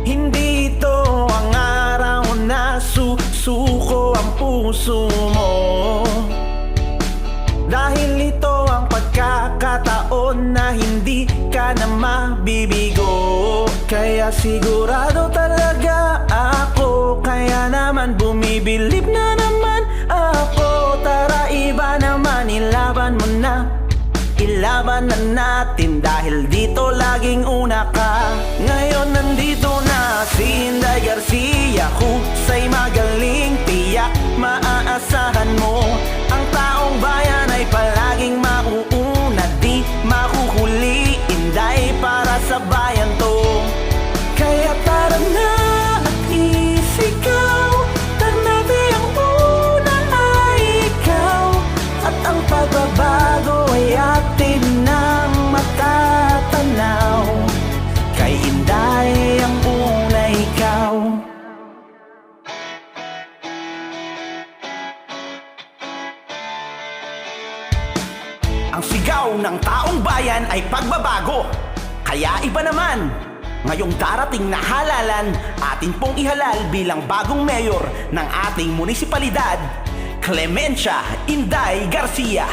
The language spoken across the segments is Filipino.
Hindi ito ang araw na susuko ang puso mo, dahil ito ang pagkakataon na hindi ka na mabibigo. Kaya sigurado talaga ako, kaya naman bumibilib na naman ako. Tara, iba naman, ilaban mo na, ilaban na natin, dahil dito laging una ka. Ngayon nandito na si Inday Garcia, husay magaling, tiyak maaasahan mo. Ang taong bayan ay palaging mauuna, di mahuhuli. Inday, para sa bayan to. Kaya tara na at isigaw, Ternate ang una ay ikaw, at ang pagbabago ay atin nang matatanaw. Kay Inday ang una ikaw. Ang sigaw ng taong bayan ay pagbabago. Kaya iba naman, ngayong darating na halalan, atin pong ihalal bilang bagong mayor ng ating munisipalidad, Clemencia Inday Garcia.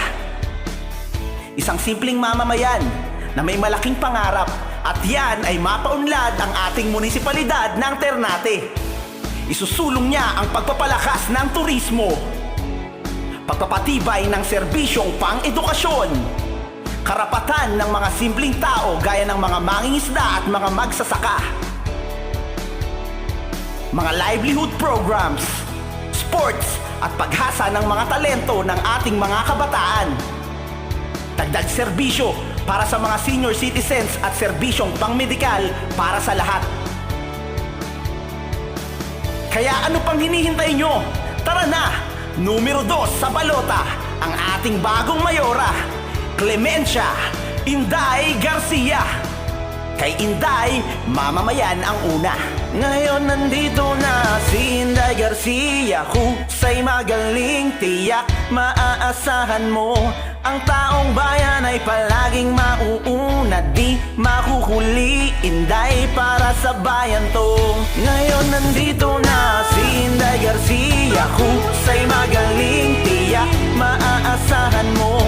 Isang simpleng mamamayan na may malaking pangarap, at yan ay mapaunlad ang ating munisipalidad ng Ternate. Isusulong niya ang pagpapalakas ng turismo, pagpapatibay ng serbisyong pang-edukasyon, karapatan ng mga simpleng tao gaya ng mga mangingisda at mga magsasaka, mga livelihood programs, sports at paghasa ng mga talento ng ating mga kabataan, dagdag serbisyo para sa mga senior citizens at serbisyong pang-medikal para sa lahat. Kaya ano pang hinihintay nyo? Tara na! Numero 2 sa balota, ang ating bagong mayora, Clemencia Inday Garcia. Kay Inday, mamamayan ang una. Ngayon nandito na si Inday Garcia, husay magaling, tiyak maaasahan mo. Ang taong bayan ay palaging mauuna, di mahuhuli. Inday, para sa bayan to. Ngayon nandito na si Inday Garcia, husay magaling, tiyak maaasahan mo.